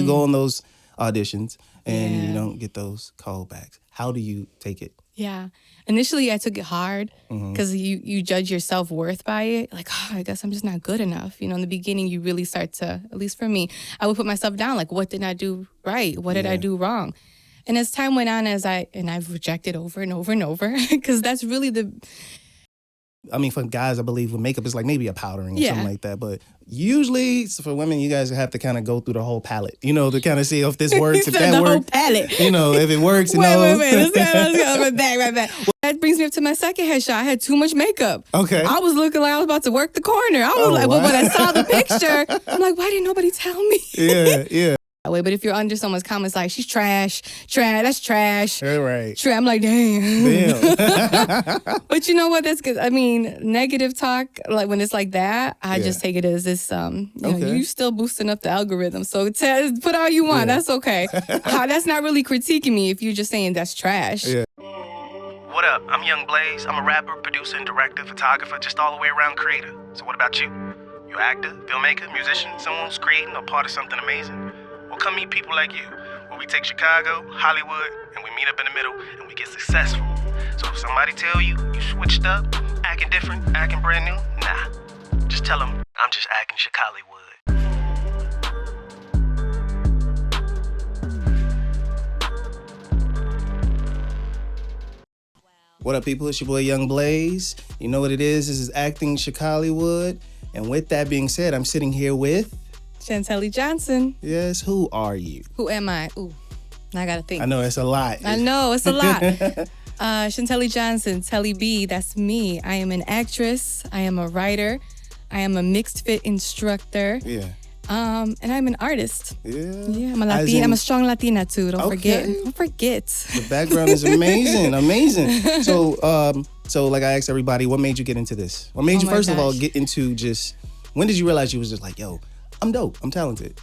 go on those auditions and you don't get those callbacks. How do you take it? Yeah. Initially, I took it hard because you judge your self-worth by it. Like, oh, I guess I'm just not good enough. You know, in the beginning, you really start to, at least for me, I would put myself down. Like, what did I do right? What did I do wrong? And as time went on, I've rejected over and over and over because that's really I mean, for guys, I believe with makeup, it's like maybe a powdering or something like that. But usually, for women, you guys have to kind of go through the whole palette, you know, to kind of see if this works, if that works. The whole palette. You know, if it works. Wait. Let's go. Right back. That brings me up to my second headshot. I had too much makeup. Okay. I was looking like I was about to work the corner. I was but when I saw the picture, I'm like, why didn't nobody tell me? Yeah. Way, but if you're under someone's comments like she's trash, that's trash. Right. I'm like, damn. But you know what? That's good. I mean, negative talk, like when it's like that, I just take it as this. You still boosting up the algorithm. So put all you want. That's okay. That's not really critiquing me if you're just saying that's trash. Yeah. What up? I'm YoungBlaze. I'm a rapper, producer, and director, photographer, just all the way around creator. So what about you? You an actor, filmmaker, musician, someone who's creating or part of something amazing? Well, come meet people like you, where we take Chicago, Hollywood, and we meet up in the middle, and we get successful. So if somebody tell you switched up, acting different, acting brand new, nah. Just tell them I'm just acting Chicallywood. What up, people? It's your boy, YoungBlaze. You know what it is. This is Acting Chicallywood. And with that being said, I'm sitting here with... Chantelly Johnson. Yes, who are you? Who am I? Ooh, I gotta think. I know, it's a lot. I know, it's a lot. Chantelly Johnson, Telly B, that's me. I am an actress. I am a writer. I am a mixed fit instructor. Yeah. And I'm an artist. Yeah. I'm a Latina. I'm a strong Latina too. Don't forget. The background is amazing. So like I asked everybody, what made you get into this? What made you first of all get into when did you realize you was just like, yo, I'm dope, I'm talented?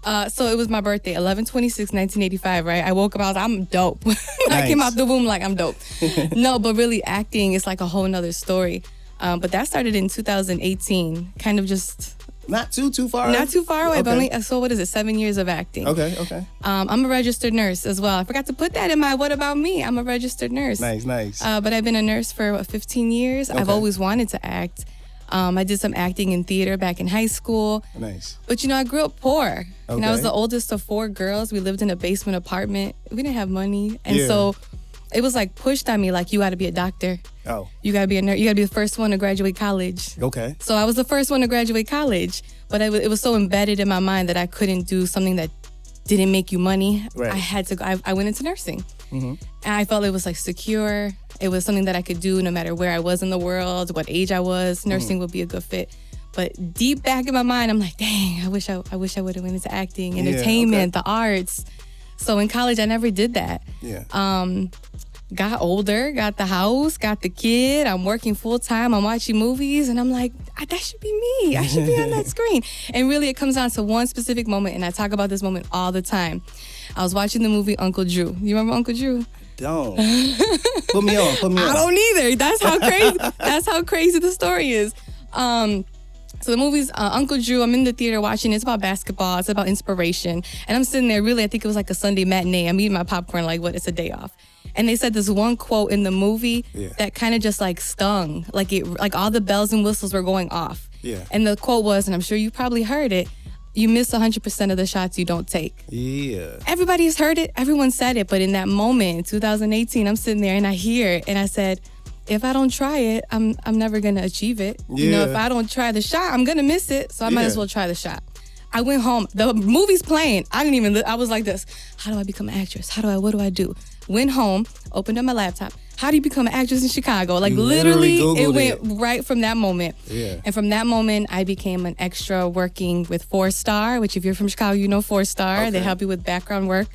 So it was my birthday, 11/26/1985, right? I woke up, I was like, I'm dope. I came out the womb like, I'm dope. No, but really acting is like a whole nother story. But that started in 2018, kind of just... Not too far. Not too far away, but only, so what is it, 7 years of acting. Okay. I'm a registered nurse as well. I forgot to put that in my what about me? I'm a registered nurse. Nice. But I've been a nurse for 15 years. I've always wanted to act. I did some acting in theater back in high school. Nice. But, I grew up poor. And I was the oldest of 4 girls. We lived in a basement apartment. We didn't have money. And so it was like pushed on me, like, you got to be a doctor. Oh. You got to be a nurse. You got to be the first one to graduate college. Okay. So I was the first one to graduate college. But it was so embedded in my mind that I couldn't do something that didn't make you money. Right. I had to go. I went into nursing. Mm-hmm. And I felt it was like secure. It was something that I could do no matter where I was in the world, what age I was. Nursing would be a good fit. But deep back in my mind, I'm like, dang, I wish I would have went into acting, entertainment, the arts. So in college, I never did that. Yeah. Got older, got the house, got the kid. I'm working full time. I'm watching movies, and I'm like, that should be me. I should be on that screen. And really, it comes down to one specific moment, and I talk about this moment all the time. I was watching the movie Uncle Drew. You remember Uncle Drew? Don't. Put me on. I don't either. That's how crazy. That's how crazy the story is. So the movie's Uncle Drew. I'm in the theater watching. It's about basketball. It's about inspiration. And I'm sitting there, really, I think it was like a Sunday matinee. I'm eating my popcorn like, it's a day off. And they said this one quote in the movie that kind of just like stung. Like all the bells and whistles were going off. Yeah. And the quote was, and I'm sure you probably heard it, you miss 100% of the shots you don't take. Yeah. Everybody's heard it. Everyone said it. But in that moment, in 2018, I'm sitting there and I hear it. And I said, if I don't try it, I'm never going to achieve it. Yeah. If I don't try the shot, I'm going to miss it. So I might as well try the shot. I went home. The movie's playing. I was like this. How do I become an actress? What do I do? Went home, opened up my laptop. How do you become an actress in Chicago? Like literally it went right from that moment. Yeah. And from that moment, I became an extra working with 4-Star, which if you're from Chicago, you know 4-Star. Okay. They help you with background work.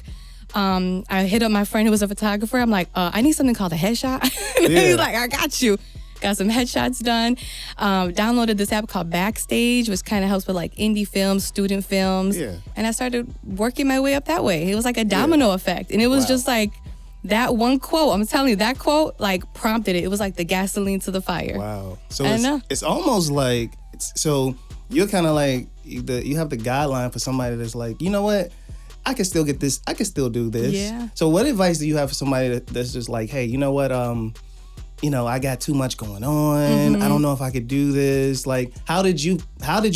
I hit up my friend who was a photographer. I'm like, I need something called a headshot. He's like, I got you. Got some headshots done. Downloaded this app called Backstage, which kind of helps with like indie films, student films. Yeah. And I started working my way up that way. It was like a domino effect. And it was just like that one quote. I'm telling you, that quote like prompted it. It was like the gasoline to the fire. Wow. So it's almost like, so you're kind of like, you have the guideline for somebody that's like, you know what? I can still get this. I can still do this. Yeah. So what advice do you have for somebody that's just like, hey, you know what? I got too much going on. I don't know if I could do this. Like, how did you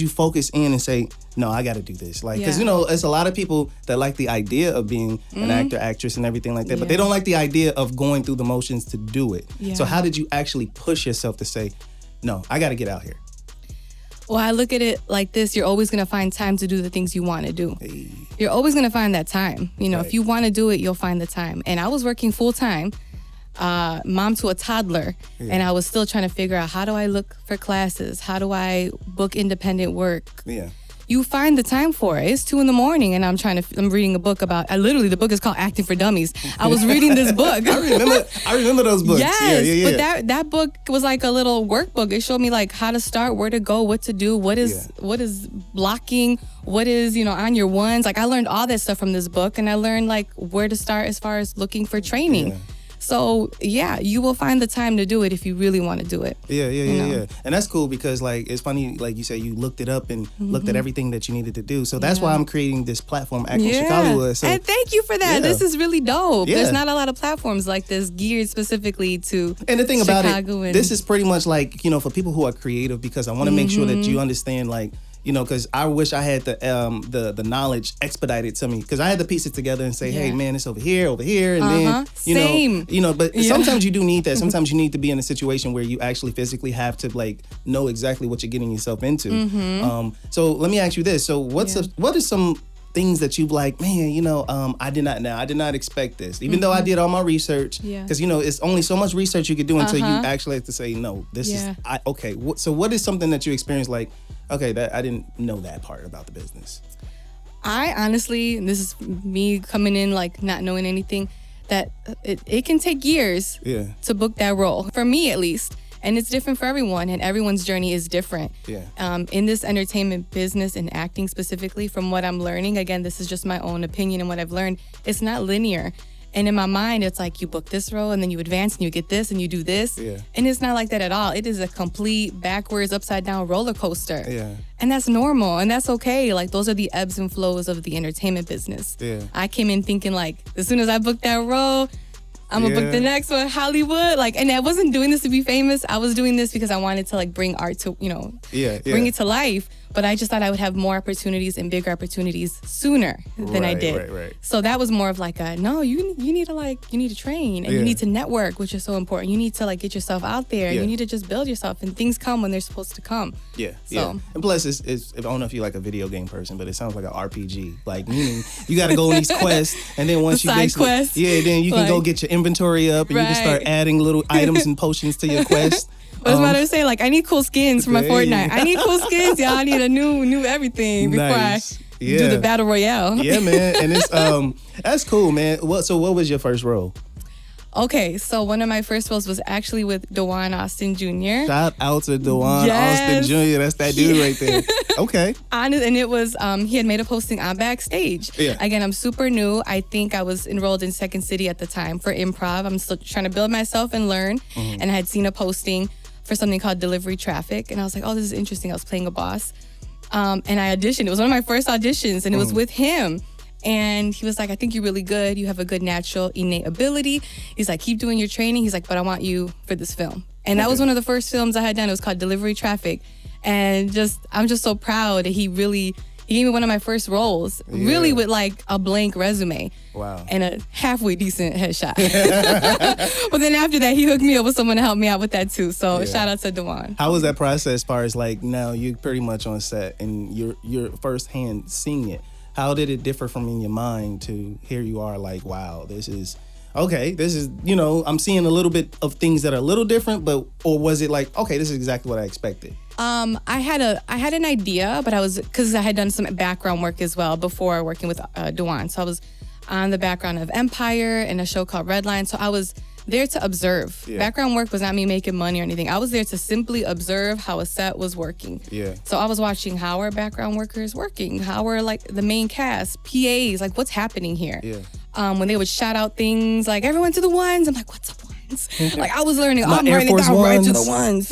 focus in and say, no, I got to do this? Like, because, it's a lot of people that like the idea of being an actor, actress, and everything like that, but they don't like the idea of going through the motions to do it. Yeah. So how did you actually push yourself to say, no, I got to get out here? Well, I look at it like this. You're always going to find time to do the things you want to do. Hey. You're always going to find that time. Right. If you want to do it, you'll find the time. And I was working full time. Mom to a toddler, and I was still trying to figure out, how do I look for classes? How do I book independent work? Yeah. You find the time for it. It's 2 a.m. and I'm reading a book about, the book is called Acting for Dummies. I was reading this book. I remember those books. Yes, but that book was like a little workbook. It showed me like how to start, where to go, what to do, what is blocking, what is, on your ones. Like I learned all that stuff from this book, and I learned like where to start as far as looking for training. Yeah. So, you will find the time to do it if you really want to do it. Yeah. And that's cool because, like, it's funny, like you say, you looked it up and looked at everything that you needed to do. So that's why I'm creating this platform, Acting Chicallywood. So, and thank you for that. Yeah. This is really dope. Yeah. There's not a lot of platforms like this geared specifically to And the thing Chicago about it, this is pretty much like, for people who are creative, because I want to make sure that you understand, like, because I wish I had the knowledge expedited to me, because I had to piece it together and say, hey, man, it's over here, and then, Same. But sometimes you do need that. Sometimes you need to be in a situation where you actually physically have to, like, know exactly what you're getting yourself into. So let me ask you this. So what are some things that you've like, man, I did not expect this, even though I did all my research, because it's only so much research you could do until you actually have to say, no, this is okay. So what is something that you experienced, like, okay, that I didn't know that part about the business? I honestly, and this is me coming in like not knowing anything, that it can take years to book that role, for me at least. And it's different for everyone, and everyone's journey is different. Yeah. In this entertainment business and acting specifically, from what I'm learning, again, this is just my own opinion and what I've learned, it's not linear. And in my mind, it's like you book this role and then you advance and you get this and you do this. Yeah. And it's not like that at all. It is a complete backwards, upside down roller coaster. Yeah. And that's normal and that's okay. Like those are the ebbs and flows of the entertainment business. Yeah. I came in thinking like, as soon as I book that role, I'm gonna book the next one, Hollywood. Like, and I wasn't doing this to be famous. I was doing this because I wanted to like bring art to, bring it to life. But I just thought I would have more opportunities and bigger opportunities sooner than I did. Right. So that was more of like no, you need to train and you need to network, which is so important. You need to like get yourself out there. You need to just build yourself, and things come when they're supposed to come. Yeah. So. And plus, it's I don't know if you're like a video game person, but it sounds like an RPG. Like meaning you got to go on these quests, and then once you get quests, then you can go get your inventory up, and you can start adding little items and potions to your quest. I was about to say, like, I need cool skins for my Fortnite. I need cool skins, y'all. I need a new everything before I do the battle royale. Yeah, man. And it's that's cool, man. So what was your first role? Okay, so one of my first roles was actually with Dewan Austin Jr. Shout out to Dewan Austin Jr. That's that dude right there. Okay. And it was, he had made a posting on Backstage. Yeah. Again, I'm super new. I think I was enrolled in Second City at the time for improv. I'm still trying to build myself and learn. And I had seen a posting for something called Delivery Traffic. And I was like, oh, this is interesting. I was playing a boss. And I auditioned. It was one of my first auditions, and it was with him. And he was like, I think you're really good. You have a good natural, innate ability. He's like, keep doing your training. He's like, but I want you for this film. And that was one of the first films I had done. It was called Delivery Traffic. And I'm just so proud that he gave me one of my first roles, really with like a blank resume. Wow. And a halfway decent headshot. But then after that, he hooked me up with someone to help me out with that too. So shout out to Dewan. How was that process as far as like now you're pretty much on set and you're firsthand seeing it? How did it differ from in your mind to here you are like, wow, this is, I'm seeing a little bit of things that are a little different, or was it like, okay, this is exactly what I expected? I had an idea, but because I had done some background work as well before working with Dewan. So I was on the background of Empire and a show called Redline. So I was there to observe. Yeah. Background work was not me making money or anything. I was there to simply observe how a set was working. Yeah. So I was watching how are background workers working, how are like the main cast, PAs, like what's happening here. Yeah. When they would shout out things like everyone to the ones, I'm like, what's up ones? Like I was learning, I'm writing it down right to the ones.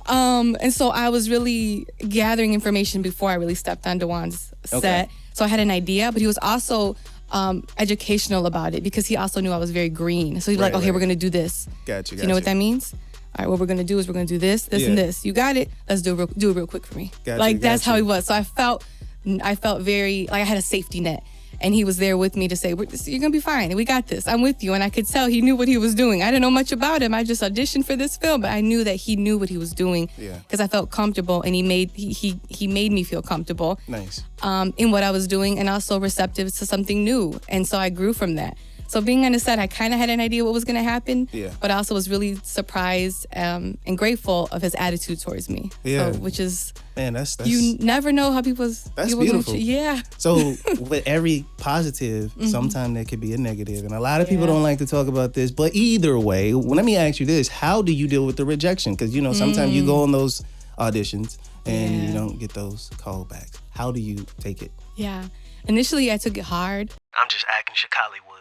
And so I was really gathering information before I really stepped on Dewan's set. So I had an idea, but he was also educational about it because he also knew I was very green. So he'd be like, okay, we're going to do this. Gotcha. Do you know what that means? All right, what we're going to do is we're going to do this, and this. You got it? Let's do it real quick for me. That's how he was. So I felt very, like I had a safety net. And he was there with me to say, you're going to be fine. We got this. I'm with you. And I could tell he knew what he was doing. I didn't know much about him. I just auditioned for this film, but I knew that he knew what he was doing because I felt comfortable, and he made me feel comfortable. Nice. In what I was doing, and also receptive to something new. And so I grew from that. So being on the set, I kind of had an idea what was going to happen, but I also was really surprised and grateful of his attitude towards me. Yeah. So, which is, man, that's you never know how that's beautiful. Yeah. So with every positive, sometimes there could be a negative, and a lot of people don't like to talk about this. But either way, let me ask you this: how do you deal with the rejection? Because sometimes you go on those auditions and you don't get those callbacks. How do you take it? Yeah. Initially, I took it hard. I'm just acting Chicallywood.